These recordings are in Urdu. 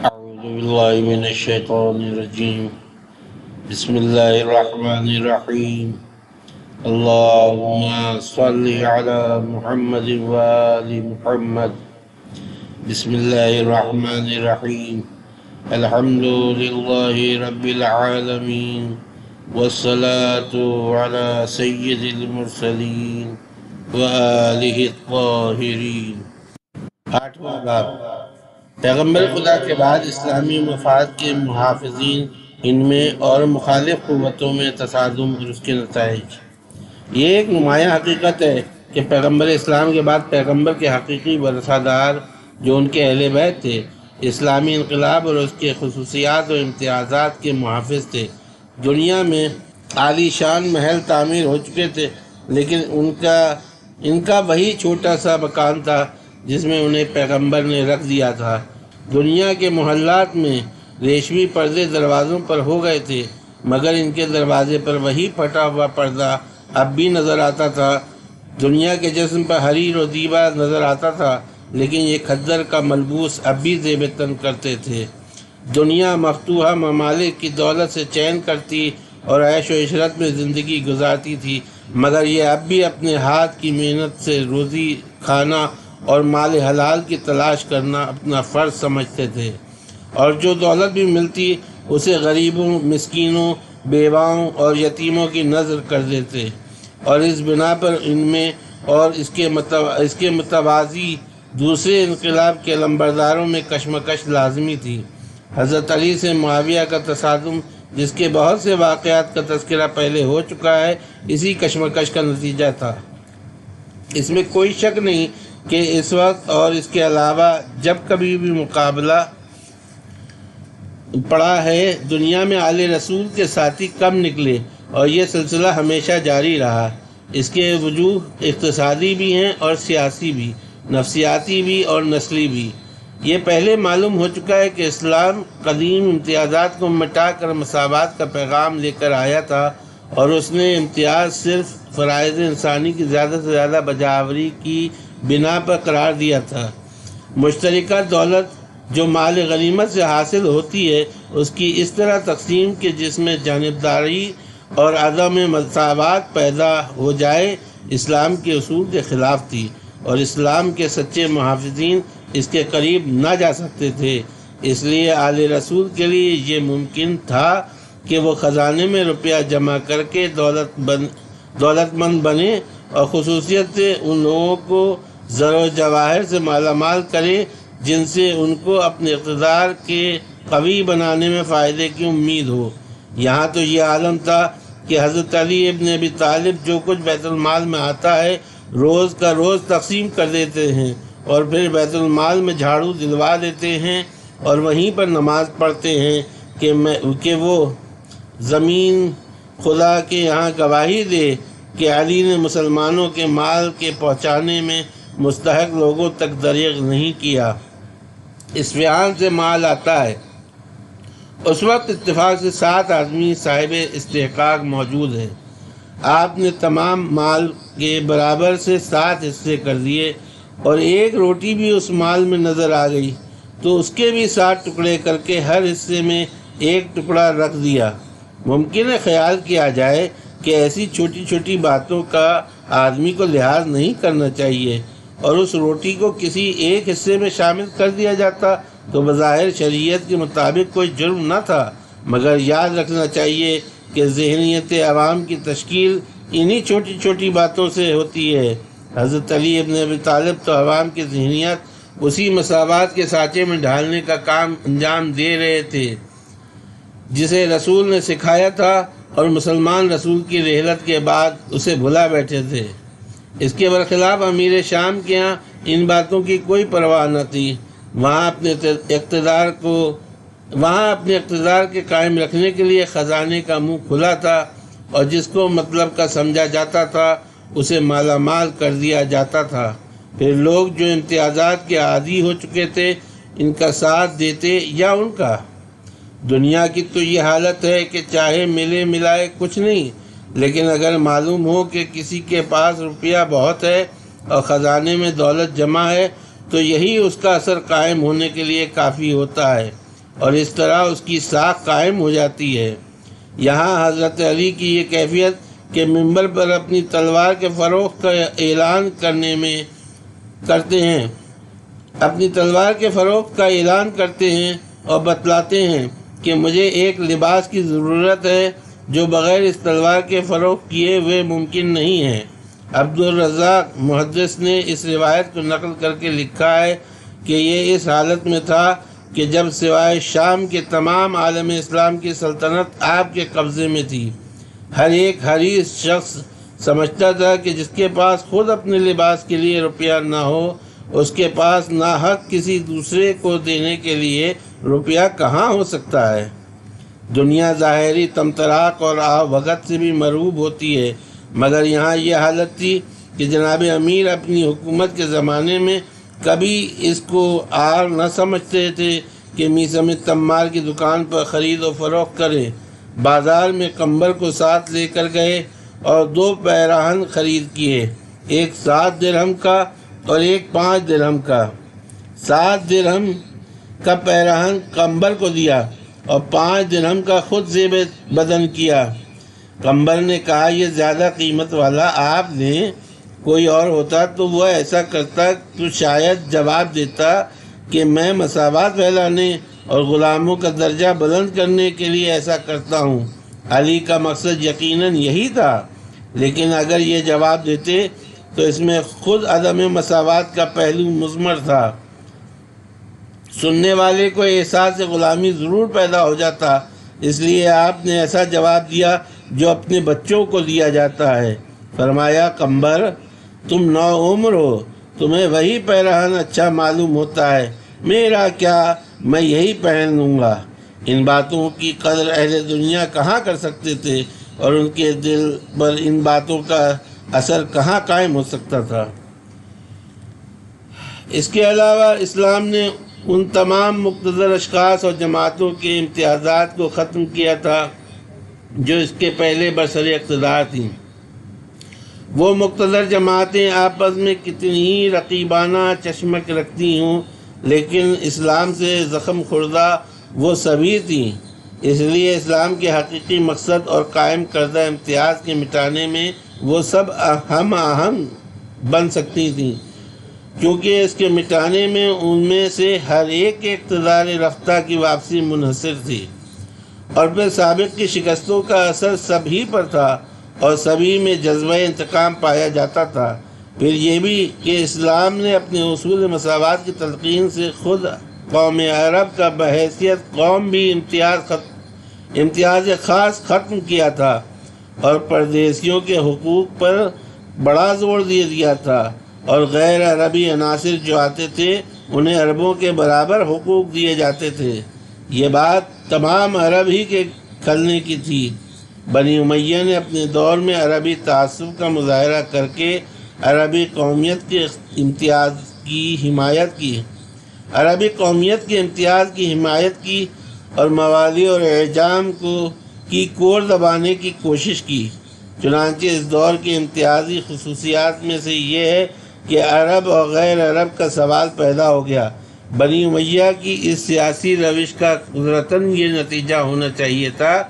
أعوذ بالله من الشيطان الرجيم. بسم الله الرحمن الرحيم. اللهم صل على محمد وآل محمد. بسم الله الرحمن الرحيم. الحمد لله رب العالمين والصلاة على سيد المرسلين وآله الطاهرين. آٹھواں باب، پیغمبر خدا کے بعد اسلامی مفاد کے محافظین، ان میں اور مخالف قوتوں میں تصادم اور اس کے نتائج۔ یہ ایک نمایاں حقیقت ہے کہ پیغمبر اسلام کے بعد پیغمبر کے حقیقی ورثہ دار جو ان کے اہل بیت تھے، اسلامی انقلاب اور اس کے خصوصیات و امتیازات کے محافظ تھے۔ دنیا میں عالی شان محل تعمیر ہو چکے تھے، لیکن ان کا وہی چھوٹا سا مکان تھا جس میں انہیں پیغمبر نے رکھ دیا تھا۔ دنیا کے محلات میں ریشمی پردے دروازوں پر ہو گئے تھے، مگر ان کے دروازے پر وہی پھٹا ہوا پردہ اب بھی نظر آتا تھا۔ دنیا کے جسم پر حریر و دیبا نظر آتا تھا، لیکن یہ کھدر کا ملبوس اب بھی زیب تن کرتے تھے۔ دنیا مفتوحہ ممالک کی دولت سے چین کرتی اور عیش و عشرت میں زندگی گزارتی تھی، مگر یہ اب بھی اپنے ہاتھ کی محنت سے روزی کھانا اور مال حلال کی تلاش کرنا اپنا فرض سمجھتے تھے، اور جو دولت بھی ملتی اسے غریبوں، مسکینوں، بیواؤں اور یتیموں کی نذر کر دیتے، اور اس بنا پر ان میں اور اس کے متوازی دوسرے انقلاب کے علمبرداروں میں کشمکش لازمی تھی۔ حضرت علی سے معاویہ کا تصادم، جس کے بہت سے واقعات کا تذکرہ پہلے ہو چکا ہے، اسی کشمکش کا نتیجہ تھا۔ اس میں کوئی شک نہیں کہ اس وقت اور اس کے علاوہ جب کبھی بھی مقابلہ پڑا ہے، دنیا میں آل رسول کے ساتھی کم نکلے، اور یہ سلسلہ ہمیشہ جاری رہا۔ اس کے وجوہ اقتصادی بھی ہیں اور سیاسی بھی، نفسیاتی بھی اور نسلی بھی۔ یہ پہلے معلوم ہو چکا ہے کہ اسلام قدیم امتیازات کو مٹا کر مساوات کا پیغام لے کر آیا تھا، اور اس نے امتیاز صرف فرائض انسانی کی زیادہ سے زیادہ بجاوری کی بنا پر قرار دیا تھا۔ مشترکہ دولت جو مال غنیمت سے حاصل ہوتی ہے، اس کی اس طرح تقسیم کہ جس میں جانبداری اور عدم مساوات پیدا ہو جائے، اسلام کے اصول کے خلاف تھی، اور اسلام کے سچے محافظین اس کے قریب نہ جا سکتے تھے۔ اس لیے آل رسول کے لیے یہ ممکن تھا کہ وہ خزانے میں روپیہ جمع کر کے دولت مند بنے، اور خصوصیت سے ان لوگوں کو زر و جواہر سے مالا مال کرے جن سے ان کو اپنے اقتدار کے قوی بنانے میں فائدے کی امید ہو۔ یہاں تو یہ عالم تھا کہ حضرت علی ابن ابی طالب جو کچھ بیت المال میں آتا ہے روز کا روز تقسیم کر دیتے ہیں، اور پھر بیت المال میں جھاڑو دلوا دیتے ہیں، اور وہیں پر نماز پڑھتے ہیں کہ وہ زمین خدا کے یہاں گواہی دے کہ علی نے مسلمانوں کے مال کے پہنچانے میں مستحق لوگوں تک دریغ نہیں کیا۔ اصفہان سے مال آتا ہے، اس وقت اتفاق سے 7 آدمی صاحب استحقاق موجود ہیں۔ آپ نے تمام مال کے برابر سے 7 حصے کر دیے، اور ایک روٹی بھی اس مال میں نظر آ گئی تو اس کے بھی 7 ٹکڑے کر کے ہر حصے میں ایک ٹکڑا رکھ دیا۔ ممکن ہے خیال کیا جائے کہ ایسی چھوٹی چھوٹی باتوں کا آدمی کو لحاظ نہیں کرنا چاہیے، اور اس روٹی کو کسی ایک حصے میں شامل کر دیا جاتا تو بظاہر شریعت کے مطابق کوئی جرم نہ تھا، مگر یاد رکھنا چاہیے کہ ذہنیت عوام کی تشکیل انہی چھوٹی چھوٹی باتوں سے ہوتی ہے۔ حضرت علی ابن ابی طالب تو عوام کی ذہنیت اسی مساوات کے سانچے میں ڈھالنے کا کام انجام دے رہے تھے جسے رسول نے سکھایا تھا، اور مسلمان رسول کی رحلت کے بعد اسے بھلا بیٹھے تھے۔ اس کے برخلاف امیر شام کے ہاں ان باتوں کی کوئی پرواہ نہ تھی۔ وہاں اپنے اقتدار کے قائم رکھنے کے لیے خزانے کا منہ کھلا تھا، اور جس کو مطلب کا سمجھا جاتا تھا اسے مالا مال کر دیا جاتا تھا۔ پھر لوگ جو امتیازات کے عادی ہو چکے تھے ان کا ساتھ دیتے یا ان کا۔ دنیا کی تو یہ حالت ہے کہ چاہے ملے ملائے کچھ نہیں، لیکن اگر معلوم ہو کہ کسی کے پاس روپیہ بہت ہے اور خزانے میں دولت جمع ہے تو یہی اس کا اثر قائم ہونے کے لیے کافی ہوتا ہے۔ اور اس طرح اس کی ساکھ قائم ہو جاتی ہے۔ یہاں حضرت علی کی یہ کیفیت کہ ممبر پر اپنی تلوار کے فروغ کا اعلان کرتے ہیں اور بتلاتے ہیں کہ مجھے ایک لباس کی ضرورت ہے جو بغیر اس تلوار کے فروغ کیے ہوئے ممکن نہیں ہے۔ عبدالرزاق محدث نے اس روایت کو نقل کر کے لکھا ہے کہ یہ اس حالت میں تھا کہ جب سوائے شام کے تمام عالم اسلام کی سلطنت آپ کے قبضے میں تھی۔ ہر ایک حریص شخص سمجھتا تھا کہ جس کے پاس خود اپنے لباس کے لیے روپیہ نہ ہو، اس کے پاس ناحق کسی دوسرے کو دینے کے لیے روپیہ کہاں ہو سکتا ہے۔ دنیا ظاہری تمطراق اور وقت سے بھی مرعوب ہوتی ہے، مگر یہاں یہ حالت تھی کہ جناب امیر اپنی حکومت کے زمانے میں کبھی اس کو عار نہ سمجھتے تھے کہ میثم تمار کی دکان پر خرید و فروخت کریں۔ بازار میں کمبر کو ساتھ لے کر گئے اور 2 پیراہن خرید کیے، ایک 7 درہم کا اور ایک 5 درہم کا۔ 7 درہم کا پیراہن کمبر کو دیا اور 5 درہم کا خود زیب بدن کیا۔ کمبر نے کہا یہ زیادہ قیمت والا آپ نے، کوئی اور ہوتا تو وہ ایسا کرتا تو شاید جواب دیتا کہ میں مساوات پھیلانے اور غلاموں کا درجہ بلند کرنے کے لیے ایسا کرتا ہوں۔ علی کا مقصد یقیناً یہی تھا، لیکن اگر یہ جواب دیتے تو اس میں خود عدم مساوات کا پہلو مضمر تھا۔ سننے والے کو احساس غلامی ضرور پیدا ہو جاتا، اس لیے آپ نے ایسا جواب دیا جو اپنے بچوں کو دیا جاتا ہے۔ فرمایا کمبر تم نوعمر ہو، تمہیں وہی پیراہن اچھا معلوم ہوتا ہے، میرا کیا، میں یہی پہن لوں گا۔ ان باتوں کی قدر اہل دنیا کہاں کر سکتے تھے اور ان کے دل پر ان باتوں کا اثر کہاں قائم ہو سکتا تھا۔ اس کے علاوہ اسلام نے ان تمام مقتدر اشخاص اور جماعتوں کے امتیازات کو ختم کیا تھا جو اس کے پہلے برسر اقتدار تھیں۔ وہ مقتدر جماعتیں آپس میں کتنی ہی رقیبانہ چشمک رکھتی ہوں، لیکن اسلام سے زخم خوردہ وہ سبھی تھیں۔ اس لیے اسلام کے حقیقی مقصد اور قائم کردہ امتیاز کے مٹانے میں وہ سب ہم آہنگ بن سکتی تھیں، کیونکہ اس کے مٹانے میں ان میں سے ہر ایک کے اقتدار رفتہ کی واپسی منحصر تھی، اور پھر سابق کی شکستوں کا اثر سبھی پر تھا اور سبھی میں جذبہ انتقام پایا جاتا تھا۔ پھر یہ بھی کہ اسلام نے اپنے اصول مساوات کی تلقین سے خود قوم عرب کا بحیثیت قوم بھی امتیاز خاص ختم کیا تھا اور پردیسیوں کے حقوق پر بڑا زور دیا تھا، اور غیر عربی عناصر جو آتے تھے انہیں عربوں کے برابر حقوق دیے جاتے تھے۔ یہ بات تمام عرب ہی کے کھلنے کی تھی۔ بنی امیہ نے اپنے دور میں عربی تعصب کا مظاہرہ کر کے عربی قومیت کے امتیاز کی حمایت کی اور موالی اور اعجام کی کوڑ دبانے کی کوشش کی۔ چنانچہ اس دور کی امتیازی خصوصیات میں سے یہ ہے کہ عرب اور غیر عرب کا سوال پیدا ہو گیا۔ بنی امیہ کی اس سیاسی روش کا قدرتاً یہ نتیجہ ہونا چاہیے تھا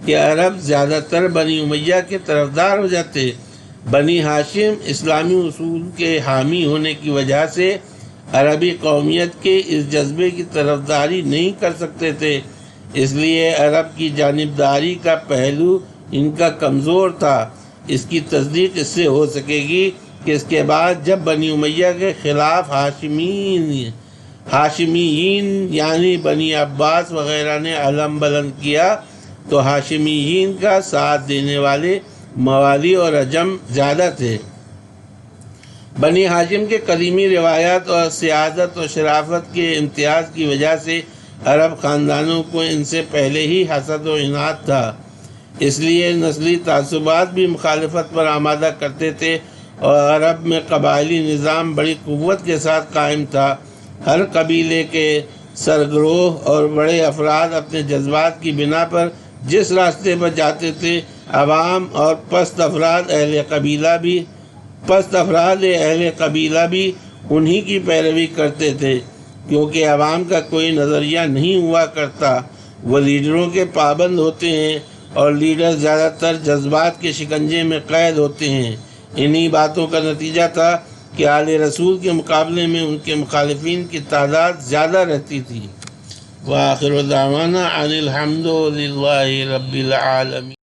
کہ عرب زیادہ تر بنی امیہ کے طرفدار ہو جاتے۔ بنی ہاشم اسلامی اصول کے حامی ہونے کی وجہ سے عربی قومیت کے اس جذبے کی طرفداری نہیں کر سکتے تھے، اس لیے عرب کی جانبداری کا پہلو ان کا کمزور تھا۔ اس کی تصدیق اس سے ہو سکے گی کہ اس کے بعد جب بنی امیہ کے خلاف ہاشمیین یعنی بنی عباس وغیرہ نے علم بلند کیا تو ہاشمیین کا ساتھ دینے والے موالی اور عجم زیادہ تھے۔ بنی ہاشم کے قدیمی روایات اور سیادت و شرافت کے امتیاز کی وجہ سے عرب خاندانوں کو ان سے پہلے ہی حسد و عناد تھا، اس لیے نسلی تعصبات بھی مخالفت پر آمادہ کرتے تھے اور عرب میں قبائلی نظام بڑی قوت کے ساتھ قائم تھا۔ ہر قبیلے کے سرگروہ اور بڑے افراد اپنے جذبات کی بنا پر جس راستے پر جاتے تھے، عوام اور پست افراد اہل قبیلہ بھی انہی کی پیروی کرتے تھے۔ کیونکہ عوام کا کوئی نظریہ نہیں ہوا کرتا، وہ لیڈروں کے پابند ہوتے ہیں اور لیڈر زیادہ تر جذبات کے شکنجے میں قید ہوتے ہیں۔ انہی باتوں کا نتیجہ تھا کہ آل رسول کے مقابلے میں ان کے مخالفین کی تعداد زیادہ رہتی تھی۔ وآخر دعوانا ان الحمد للہ رب العالمین۔